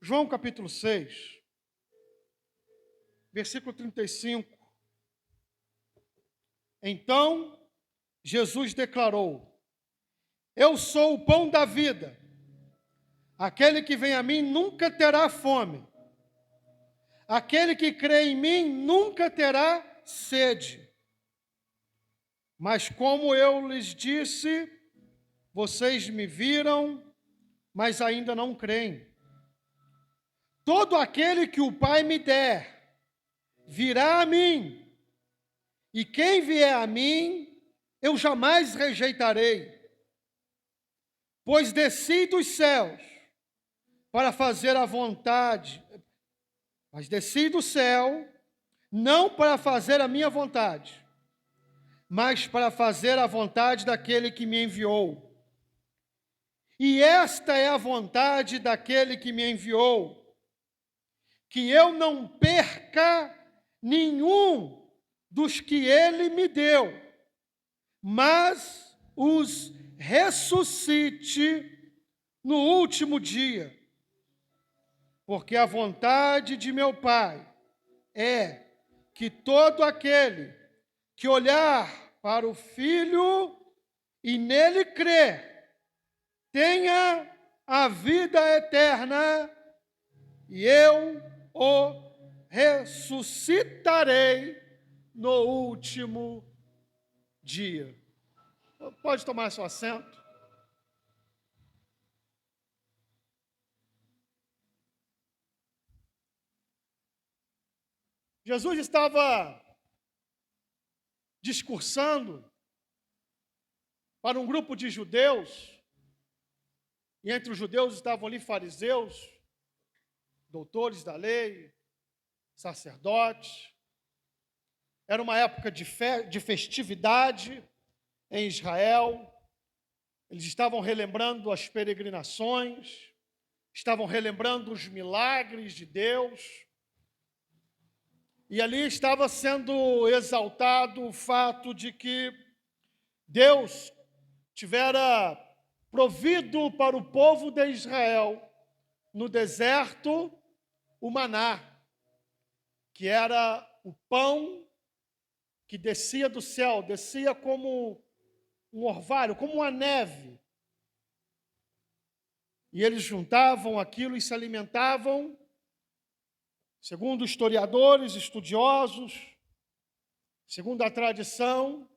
João capítulo 6, versículo 35. Então, Jesus declarou: Eu sou o pão da vida. Aquele que vem a mim nunca terá fome. Aquele que crê em mim nunca terá sede. Mas como eu lhes disse, vocês me viram, mas ainda não creem. Todo aquele que o Pai me der, virá a mim. E quem vier a mim, eu jamais rejeitarei. Pois desci dos céus para fazer a vontade. Mas desci do céu, não para fazer a minha vontade, mas para fazer a vontade daquele que me enviou. E esta é a vontade daquele que me enviou, que eu não perca nenhum dos que ele me deu, mas os ressuscite no último dia. Porque a vontade de meu Pai é que todo aquele que olhar para o Filho e nele crer, tenha a vida eterna, e eu o ressuscitarei no último dia. Pode tomar seu assento. Jesus estava discursando para um grupo de judeus, e entre os judeus estavam ali fariseus, doutores da lei, sacerdotes. Era uma época de festividade em Israel. Eles estavam relembrando as peregrinações, estavam relembrando os milagres de Deus. E ali estava sendo exaltado o fato de que Deus tivera provido para o povo de Israel, no deserto, o maná, que era o pão que descia do céu, descia como um orvalho, como uma neve. E eles juntavam aquilo e se alimentavam. Segundo historiadores, estudiosos, segundo a tradição,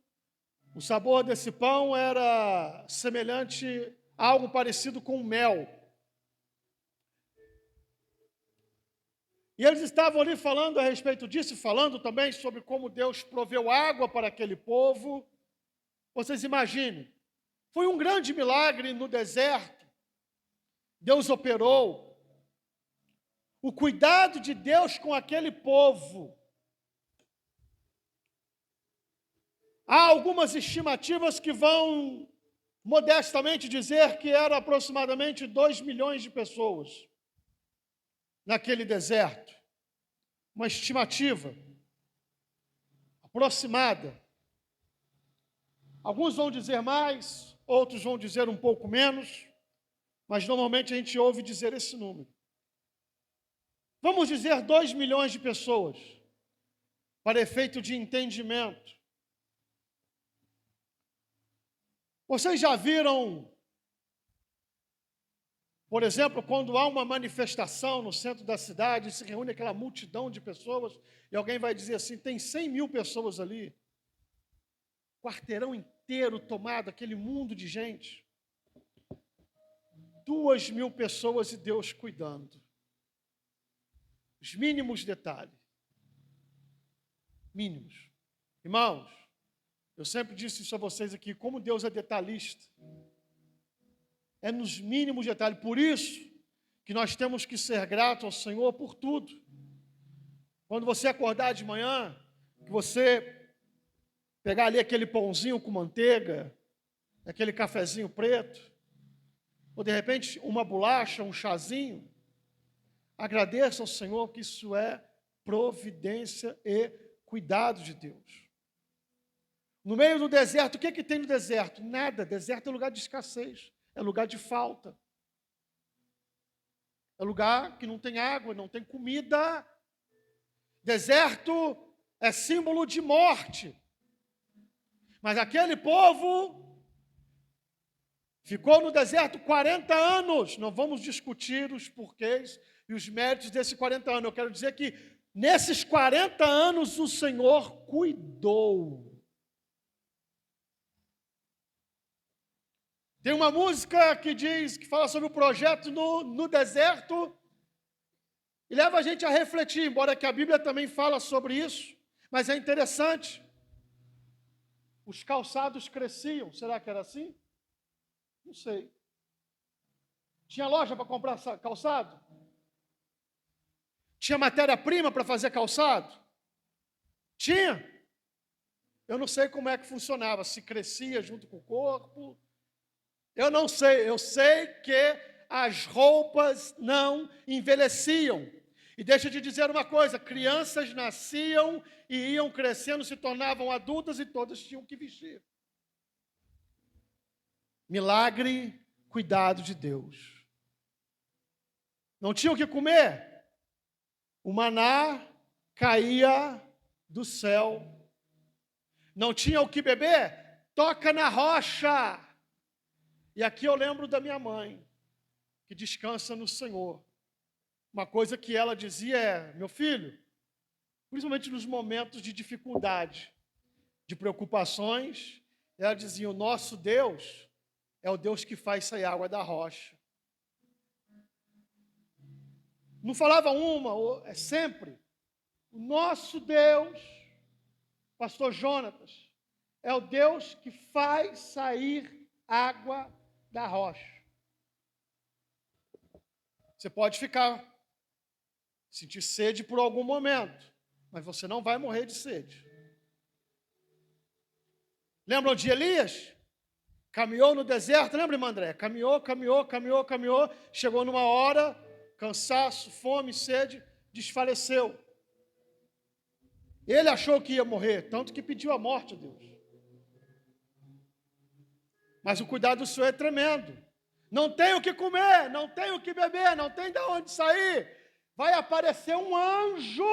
o sabor desse pão era semelhante a algo parecido com mel. E eles estavam ali falando a respeito disso, falando também sobre como Deus proveu água para aquele povo. Vocês imaginem, foi um grande milagre no deserto. Deus operou. O cuidado de Deus com aquele povo. Há algumas estimativas que vão modestamente dizer que era aproximadamente 2 milhões de pessoas naquele deserto. Uma estimativa aproximada. Alguns vão dizer mais, outros vão dizer um pouco menos, mas normalmente a gente ouve dizer esse número. Vamos dizer 2 milhões de pessoas, para efeito de entendimento. Vocês já viram, por exemplo, quando há uma manifestação no centro da cidade, se reúne aquela multidão de pessoas, e alguém vai dizer assim, tem 100 mil pessoas ali, quarteirão inteiro tomado, aquele mundo de gente, 2 mil pessoas e Deus cuidando. Os mínimos detalhes. Mínimos. Irmãos, eu sempre disse isso a vocês aqui, como Deus é detalhista. É nos mínimos detalhes. Por isso que nós temos que ser gratos ao Senhor por tudo. Quando você acordar de manhã, que você pegar ali aquele pãozinho com manteiga, aquele cafezinho preto, ou de repente uma bolacha, um chazinho, agradeça ao Senhor que isso é providência e cuidado de Deus. No meio do deserto, o que é que tem no deserto? Nada. Deserto é lugar de escassez, é lugar de falta. É lugar que não tem água, não tem comida. Deserto é símbolo de morte. Mas aquele povo ficou no deserto 40 anos. Não vamos discutir os porquês e os méritos desses 40 anos. Eu quero dizer que nesses 40 anos o Senhor cuidou. Tem uma música que fala sobre o projeto no deserto e leva a gente a refletir, embora que a Bíblia também fala sobre isso, mas é interessante. Os calçados cresciam, será que era assim? Não sei. Tinha loja para comprar calçado? Tinha matéria-prima para fazer calçado? Tinha. Eu não sei como é que funcionava, se crescia junto com o corpo. Eu não sei, eu sei que as roupas não envelheciam. E deixa eu te dizer uma coisa, crianças nasciam e iam crescendo, se tornavam adultas e todas tinham que vestir. Milagre, cuidado de Deus. Não tinham o que comer. O maná caía do céu. Não tinha o que beber? Toca na rocha. E aqui eu lembro da minha mãe, que descansa no Senhor. Uma coisa que ela dizia é, meu filho, principalmente nos momentos de dificuldade, de preocupações, ela dizia, o nosso Deus é o Deus que faz sair água da rocha. Não falava uma, é sempre. O nosso Deus, pastor Jonatas, é o Deus que faz sair água da rocha. Você pode sentir sede por algum momento, mas você não vai morrer de sede. Lembram de Elias? Caminhou no deserto, lembra, irmã André? Caminhou, chegou numa hora, cansaço, fome, sede, desfaleceu. Ele achou que ia morrer, tanto que pediu a morte a Deus. Mas o cuidado do Senhor é tremendo. Não tem o que comer, não tem o que beber, não tem de onde sair. Vai aparecer um anjo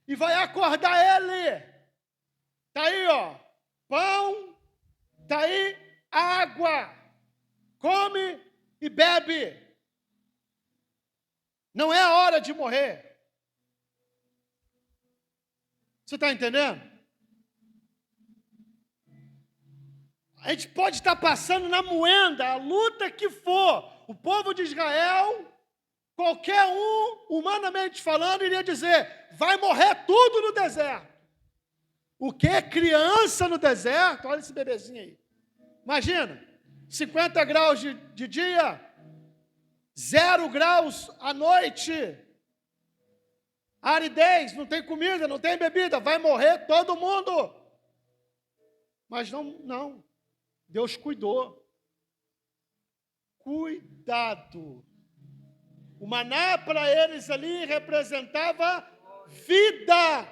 e vai acordar ele. Está aí, ó, pão, está aí água. Come e bebe. Não é a hora de morrer. Você está entendendo? A gente pode estar passando na moenda, a luta que for. O povo de Israel, qualquer um, humanamente falando, iria dizer, vai morrer tudo no deserto. O que? Criança no deserto? Olha esse bebezinho aí. Imagina, 50 graus de dia, 0 graus à noite. Aridez, não tem comida, não tem bebida, vai morrer todo mundo. Mas não. Deus cuidou. Cuidado. O maná para eles ali representava vida.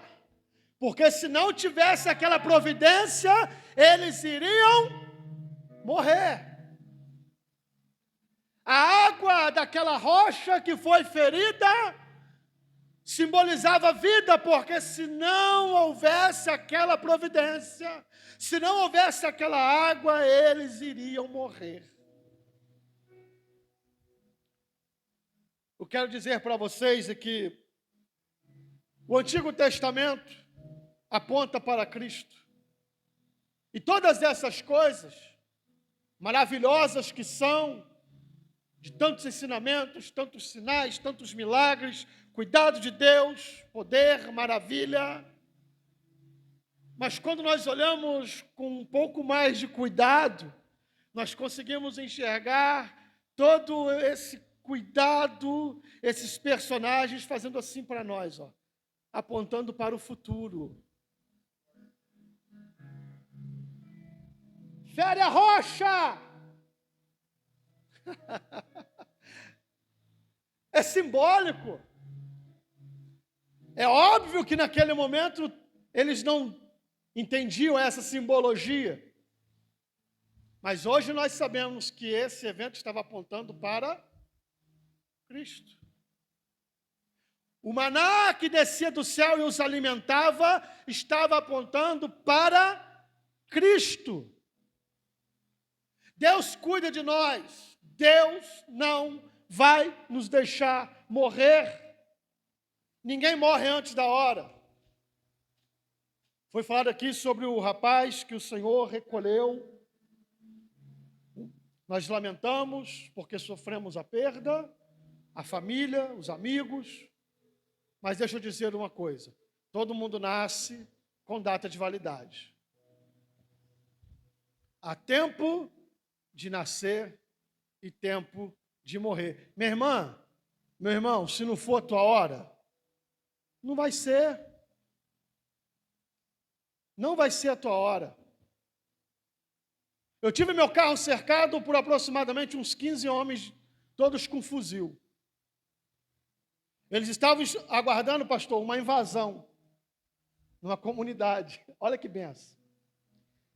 Porque se não tivesse aquela providência, eles iriam morrer. A água daquela rocha que foi ferida simbolizava vida, porque se não houvesse aquela providência, se não houvesse aquela água, eles iriam morrer. Eu quero dizer para vocês é que o Antigo Testamento aponta para Cristo. E todas essas coisas maravilhosas que são, de tantos ensinamentos, tantos sinais, tantos milagres, cuidado de Deus, poder, maravilha. Mas quando nós olhamos com um pouco mais de cuidado, nós conseguimos enxergar todo esse cuidado, esses personagens fazendo assim para nós, ó, apontando para o futuro. Fere a rocha! É simbólico. É óbvio que naquele momento eles não entendiam essa simbologia. Mas hoje nós sabemos que esse evento estava apontando para Cristo. O maná que descia do céu e os alimentava estava apontando para Cristo. Deus cuida de nós. Deus não vai nos deixar morrer. Ninguém morre antes da hora. Foi falado aqui sobre o rapaz que o Senhor recolheu. Nós lamentamos porque sofremos a perda, a família, os amigos. Mas deixa eu dizer uma coisa. Todo mundo nasce com data de validade. Há tempo de nascer e tempo de morrer. Minha irmã, meu irmão, se não for a tua hora, não vai ser. Não vai ser a tua hora. Eu tive meu carro cercado por aproximadamente uns 15 homens, todos com fuzil. Eles estavam aguardando, pastor, uma invasão numa comunidade. Olha que benção.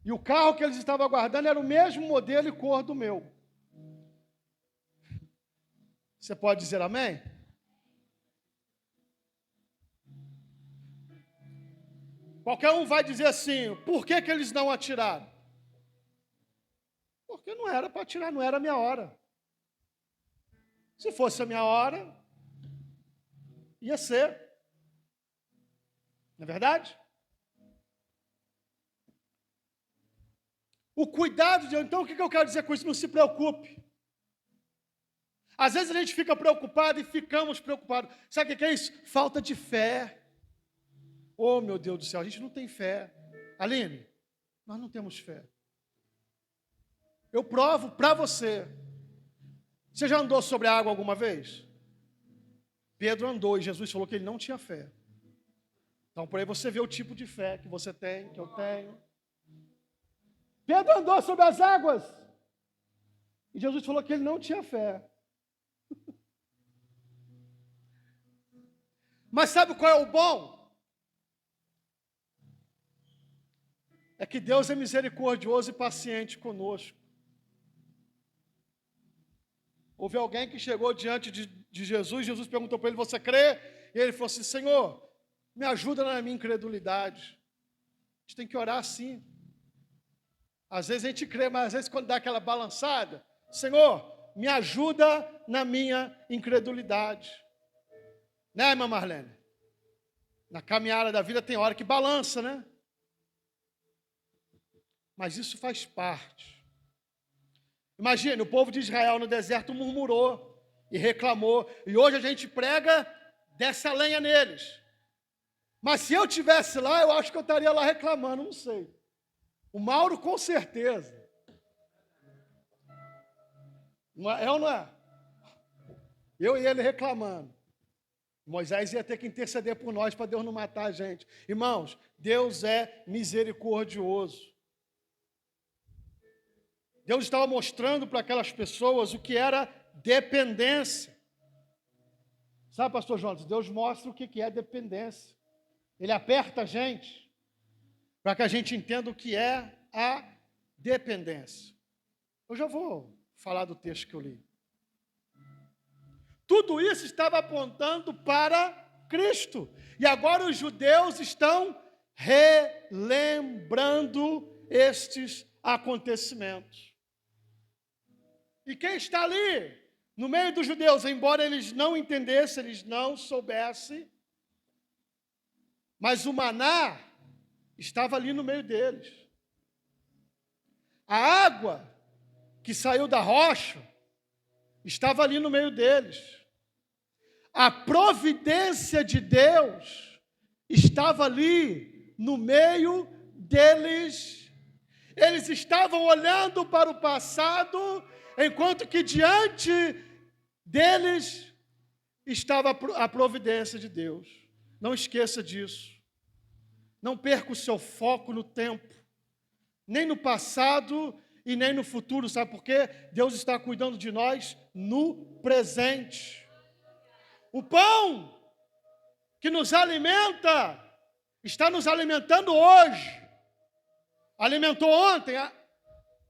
E o carro que eles estavam aguardando era o mesmo modelo e cor do meu. Você pode dizer amém? Qualquer um vai dizer assim, por que eles não atiraram? Porque não era para atirar, não era a minha hora. Se fosse a minha hora, ia ser. Não é verdade? O cuidado de... Então, o que eu quero dizer com isso? Não se preocupe. Às vezes a gente fica preocupado e ficamos preocupados. Sabe o que é isso? Falta de fé. Oh, meu Deus do céu, a gente não tem fé. Aline, nós não temos fé. Eu provo para você. Você já andou sobre a água alguma vez? Pedro andou e Jesus falou que ele não tinha fé. Então, por aí você vê o tipo de fé que você tem, que eu tenho. Pedro andou sobre as águas. E Jesus falou que ele não tinha fé. Mas sabe qual é o bom? É que Deus é misericordioso e paciente conosco. Houve alguém que chegou diante de Jesus, Jesus perguntou para ele, você crê? E ele falou assim, Senhor, me ajuda na minha incredulidade. A gente tem que orar assim. Às vezes a gente crê, mas às vezes quando dá aquela balançada, Senhor, me ajuda na minha incredulidade. Né, irmã Marlene? Na caminhada da vida tem hora que balança, né? Mas isso faz parte. Imagine, o povo de Israel no deserto murmurou e reclamou. E hoje a gente prega dessa lenha neles. Mas se eu estivesse lá, eu acho que eu estaria lá reclamando, não sei. O Mauro com certeza. Não é ou não é? Eu e ele reclamando. Moisés ia ter que interceder por nós para Deus não matar a gente. Irmãos, Deus é misericordioso. Deus estava mostrando para aquelas pessoas o que era dependência. Sabe, pastor Jonas, Deus mostra o que é dependência. Ele aperta a gente para que a gente entenda o que é a dependência. Eu já vou falar do texto que eu li. Tudo isso estava apontando para Cristo. E agora os judeus estão relembrando estes acontecimentos. E quem está ali, no meio dos judeus, embora eles não entendessem, eles não soubessem, mas o maná estava ali no meio deles. A água que saiu da rocha estava ali no meio deles. A providência de Deus estava ali no meio deles. Eles estavam olhando para o passado, enquanto que diante deles estava a providência de Deus. Não esqueça disso. Não perca o seu foco no tempo, nem no passado e nem no futuro. Sabe por quê? Deus está cuidando de nós no presente. O pão que nos alimenta está nos alimentando hoje. Alimentou ontem,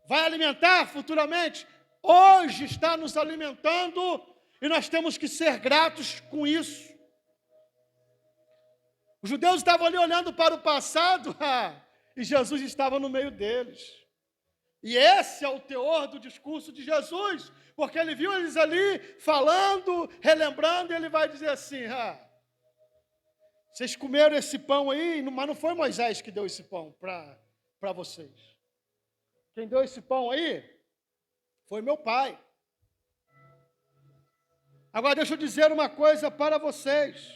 vai alimentar futuramente. Hoje está nos alimentando E nós temos que ser gratos com isso. Os judeus estavam ali olhando para o passado, e Jesus estava no meio deles. E esse é o teor do discurso de Jesus, porque ele viu eles ali falando, relembrando, e ele vai dizer assim: vocês comeram esse pão aí, mas não foi Moisés que deu esse pão para vocês. Quem deu esse pão aí foi meu pai. Agora deixa eu dizer uma coisa para vocês.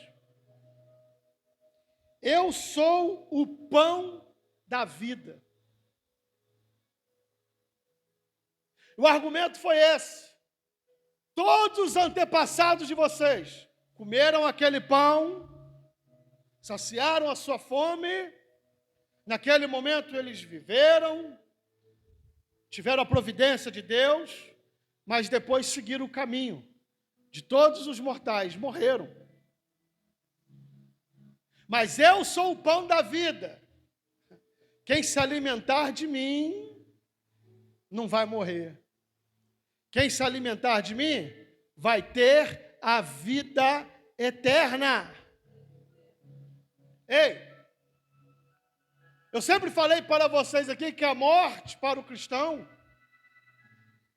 Eu sou o pão da vida. O argumento foi esse. Todos os antepassados de vocês comeram aquele pão, saciaram a sua fome, naquele momento eles viveram, tiveram a providência de Deus, mas depois seguiram o caminho de todos os mortais, morreram. Mas eu sou o pão da vida. Quem se alimentar de mim não vai morrer. Quem se alimentar de mim vai ter a vida eterna. Ei, eu sempre falei para vocês aqui que a morte para o cristão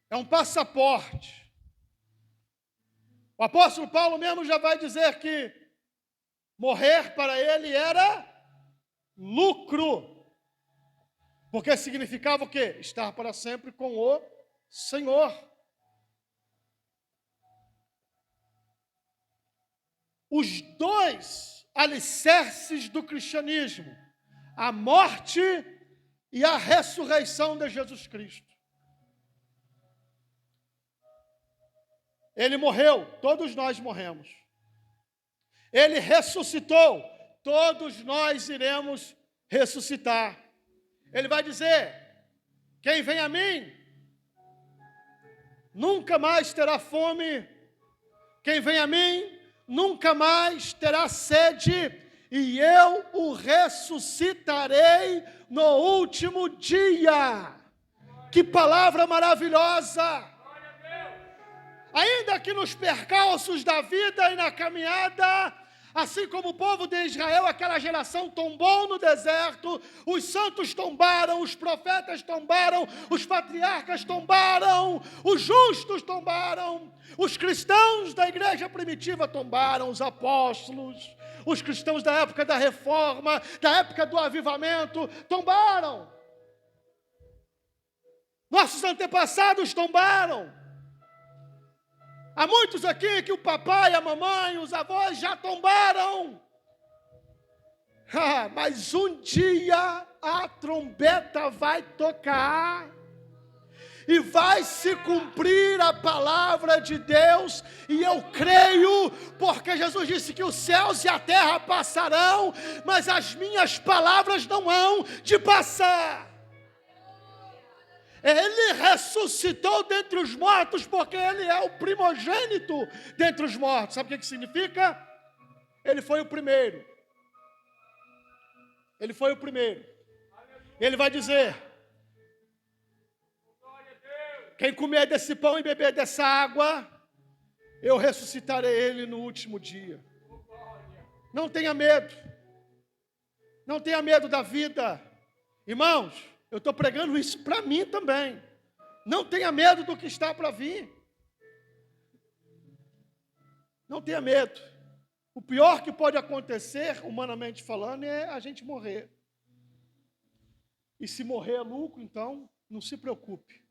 é um passaporte. O apóstolo Paulo mesmo já vai dizer que morrer para ele era lucro, porque significava o quê? Estar para sempre com o Senhor. Os dois alicerces do cristianismo, a morte e a ressurreição de Jesus Cristo. Ele morreu, todos nós morremos. Ele ressuscitou, todos nós iremos ressuscitar. Ele vai dizer: quem vem a mim, nunca mais terá fome. Quem vem a mim, nunca mais terá sede. E eu o ressuscitarei no último dia. Que palavra maravilhosa! Ainda que nos percalços da vida e na caminhada, assim como o povo de Israel, aquela geração tombou no deserto, os santos tombaram, os profetas tombaram, os patriarcas tombaram, os justos tombaram, os cristãos da igreja primitiva tombaram, os apóstolos, os cristãos da época da reforma, da época do avivamento, tombaram. Nossos antepassados tombaram. Há muitos aqui que o papai, a mamãe, os avós já tombaram. Mas um dia a trombeta vai tocar e vai se cumprir a palavra de Deus. E eu creio, porque Jesus disse que os céus e a terra passarão, mas as minhas palavras não hão de passar. Ele ressuscitou dentre os mortos, porque ele é o primogênito dentre os mortos. Sabe o que significa? Ele foi o primeiro. Ele foi o primeiro. Ele vai dizer: quem comer desse pão e beber dessa água, eu ressuscitarei ele no último dia. Não tenha medo. Não tenha medo da vida. Irmãos, eu estou pregando isso para mim também. Não tenha medo do que está para vir. Não tenha medo. O pior que pode acontecer, humanamente falando, é a gente morrer. E se morrer é lucro, então, não se preocupe.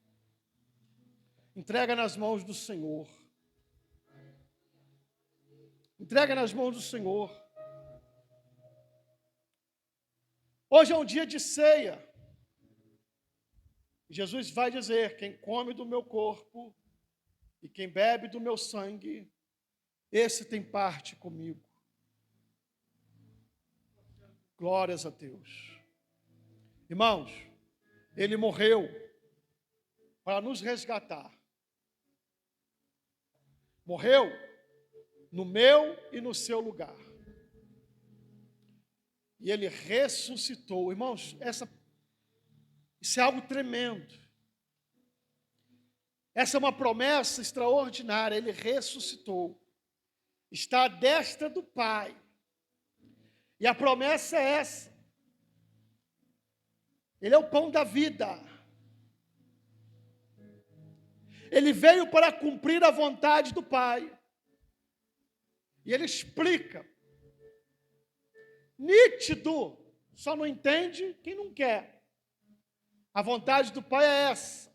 Entrega nas mãos do Senhor. Entrega nas mãos do Senhor. Hoje é um dia de ceia. Jesus vai dizer: quem come do meu corpo e quem bebe do meu sangue, esse tem parte comigo. Glórias a Deus. Irmãos, ele morreu para nos resgatar. Morreu no meu e no seu lugar. E ele ressuscitou. Irmãos, isso é algo tremendo. Essa é uma promessa extraordinária. Ele ressuscitou. Está à destra do Pai. E a promessa é essa. Ele é o pão da vida. Ele veio para cumprir a vontade do Pai. E ele explica. Nítido. Só não entende quem não quer. A vontade do Pai é essa.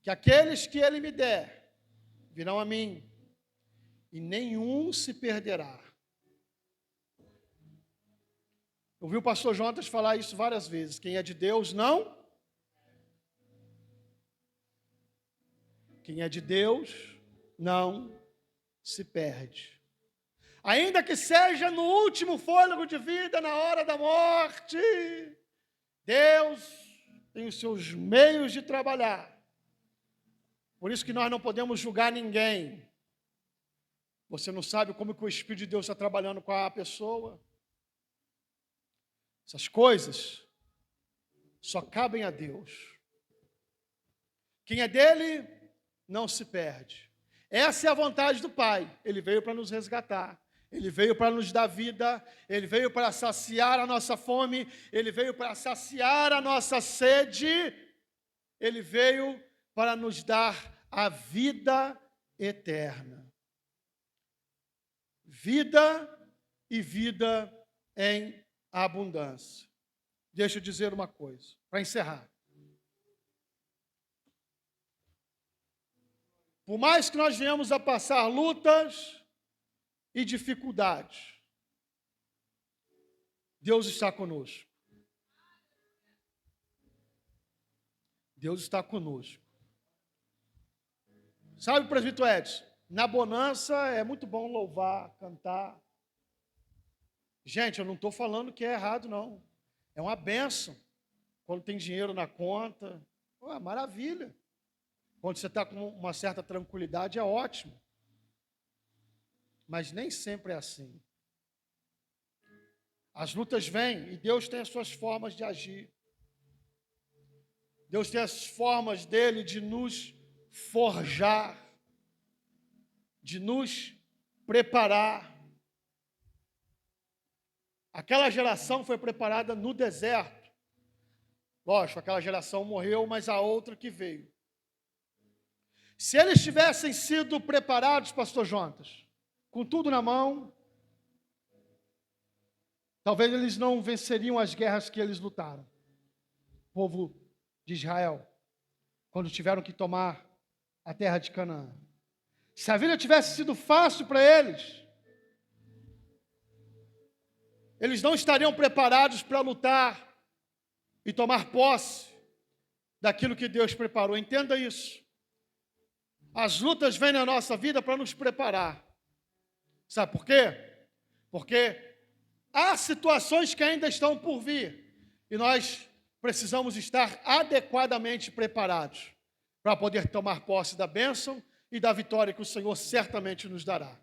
Que aqueles que Ele me der, virão a mim. E nenhum se perderá. Eu ouvi o pastor Jonas falar isso várias vezes. Quem é de Deus, não. Quem é de Deus, não se perde. Ainda que seja no último fôlego de vida, na hora da morte, Deus tem os seus meios de trabalhar. Por isso que nós não podemos julgar ninguém. Você não sabe como que o Espírito de Deus está trabalhando com a pessoa. Essas coisas só cabem a Deus. Quem é dele, não se perde. Essa é a vontade do Pai. Ele veio para nos resgatar. Ele veio para nos dar vida. Ele veio para saciar a nossa fome. Ele veio para saciar a nossa sede. Ele veio para nos dar a vida eterna. Vida e vida em abundância. Deixa eu dizer uma coisa, para encerrar. Por mais que nós venhamos a passar lutas e dificuldades, Deus está conosco. Deus está conosco. Sabe, presbítero Edson, na bonança é muito bom louvar, cantar. Gente, eu não estou falando que é errado, não. É uma bênção. Quando tem dinheiro na conta, maravilha. Quando você está com uma certa tranquilidade, é ótimo. Mas nem sempre é assim. As lutas vêm e Deus tem as suas formas de agir. Deus tem as formas dele de nos forjar, de nos preparar. Aquela geração foi preparada no deserto. Lógico, aquela geração morreu, mas a outra que veio. Se eles tivessem sido preparados, pastor Jonas, com tudo na mão, talvez eles não venceriam as guerras que eles lutaram. O povo de Israel, quando tiveram que tomar a terra de Canaã. Se a vida tivesse sido fácil para eles, eles não estariam preparados para lutar e tomar posse daquilo que Deus preparou. Entenda isso. As lutas vêm na nossa vida para nos preparar. Sabe por quê? Porque há situações que ainda estão por vir e nós precisamos estar adequadamente preparados para poder tomar posse da bênção e da vitória que o Senhor certamente nos dará.